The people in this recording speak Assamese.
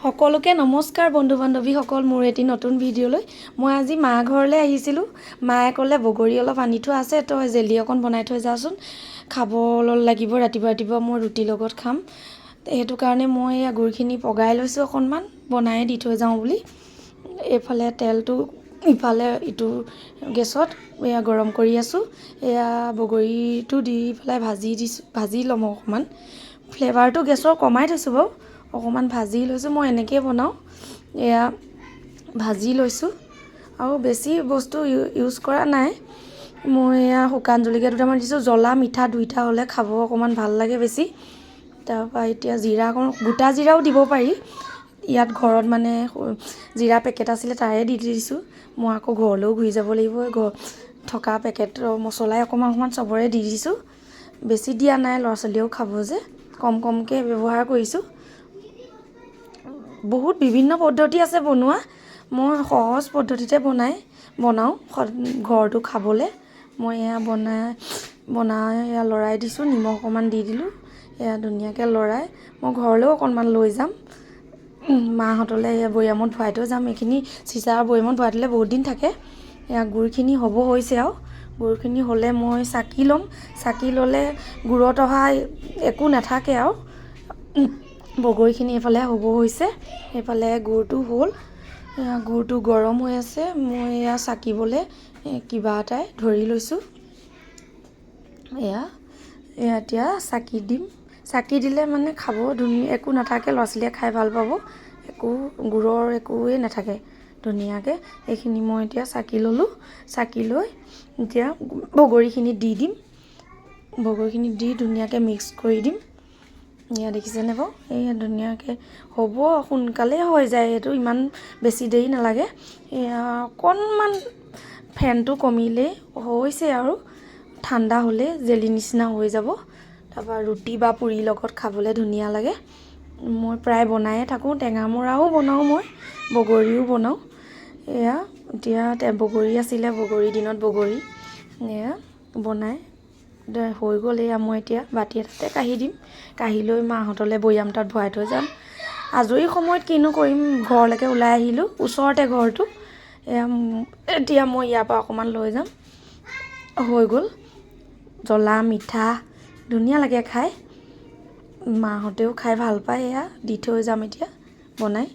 সকলোকে নমস্কাৰ বন্ধু বান্ধৱীসকল মোৰ এটি নতুন ভিডিঅ'লৈ মই আজি মা ঘৰলৈ আহিছিলোঁ মায়ে ক'লে বগৰী অলপ আনি থোৱা আছে তই জেলি অকণ বনাই থৈ যাচোন খাব লাগিব ৰাতিপুৱা মই ৰুটিৰ লগত খাম সেইটো কাৰণে মই গুৰখিনি পগাই লৈছোঁ অকণমান বনাই দি থৈ যাওঁ বুলি এইফালে তেলটো ইফালে ইটো গেছত এয়া গৰম কৰি আছোঁ এয়া বগৰীটো দি পেলাই ভাজি ল'ম অকণমান ফ্লেভাৰটো গেছৰ কমাই থৈছোঁ বাৰু অকণমান ভাজি লৈছোঁ মই এনেকৈ বনাওঁ এয়া ভাজি লৈছোঁ আৰু বেছি বস্তু ইউজ কৰা নাই মই এয়া শুকান জলকীয়া দুটামান দিছোঁ জ্বলা মিঠা দুইটা হ'লে খাব অকণমান ভাল লাগে বেছি তাৰপৰা এতিয়া জিৰা অকণ গোটা জিৰাও দিব পাৰি ইয়াত ঘৰত মানে জিৰা পেকেট আছিলে তাৰে দি দিছোঁ মই আকৌ ঘৰলৈও ঘূৰি যাব লাগিব থকা পেকেটৰ মছলাই অকণমান চবৰে দি দিছোঁ বেছি দিয়া নাই ল'ৰা ছোৱালীয়েও খাব যে কমকৈ ব্যৱহাৰ কৰিছোঁ বহুত বিভিন্ন পদ্ধতি আছে বনোৱা মই সহজ পদ্ধতিতে বনাওঁ ঘৰটো খাবলৈ মই এয়া বনাই এয়া লৰাই দিছোঁ নিমখ অকণমান দি দিলোঁ এয়া ধুনীয়াকৈ লৰাই মই ঘৰলৈও অকণমান লৈ যাম মাহঁতলৈ এয়া বৈয়ামত ভৰাই থৈ যাম এইখিনি চিচাৰ বৈয়ামত ভৰাই থ'লে বহুত দিন থাকে এয়া গুড়খিনি হ'ব হৈছে আৰু গুড়খিনি হ'লে মই চাকি ল'ম চাকি ল'লে গুড়ত অহা একো নাথাকে আৰু বগৰীখিনি এইফালে হ'ব হৈছে এইফালে গুড়টো হ'ল গুড়টো গৰম হৈ আছে মই এয়া চাকিবলৈ কিবা এটাই ধৰি লৈছোঁ এয়া এতিয়া চাকি দিম চাকি দিলে মানে খাব ধুনীয়া একো নাথাকে ল'ৰা ছোৱালীয়ে খাই ভাল পাব একো গুড়ৰ একোৱেই নাথাকে ধুনীয়াকৈ এইখিনি মই এতিয়া চাকি ল'লোঁ চাকি লৈ এতিয়া বগৰীখিনি দি দিম বগৰীখিনি দি ধুনীয়াকৈ মিক্স কৰি দিম এয়া দেখিছেনে বাৰু এয়া ধুনীয়াকৈ হ'ব সোনকালেই হৈ যায় এইটো ইমান বেছি দেৰি নালাগে এয়া অকণমান ফেনটো কমিলেই হৈছে আৰু ঠাণ্ডা হ'লে জেলি নিচিনা হৈ যাব তাৰপৰা ৰুটি বা পুৰিৰ লগত খাবলৈ ধুনীয়া লাগে মই প্ৰায় বনায়ে থাকোঁ টেঙামৰাও বনাওঁ মই বগৰীও বনাওঁ এয়া এতিয়া বগৰী আছিলে বগৰীৰ দিনত বগৰী এয়া বনাই হৈ গ'ল এয়া মই এতিয়া বাতি এটাতে কাঢ়ি দিম কাঢ়ি লৈ মাহঁতলৈ বৈয়াম তাত ভৰাই থৈ যাম আজৰি সময়ত কিনো কৰিম ঘৰলৈকে ওলাই আহিলোঁ ওচৰতে ঘৰটো এয়া এতিয়া মই ইয়াৰ পৰা অকণমান লৈ যাম হৈ গ'ল জ্বলা মিঠা ধুনীয়া লাগে খাই মাহঁতেও খাই ভাল পায় এয়া দি থৈ যাম এতিয়া বনাই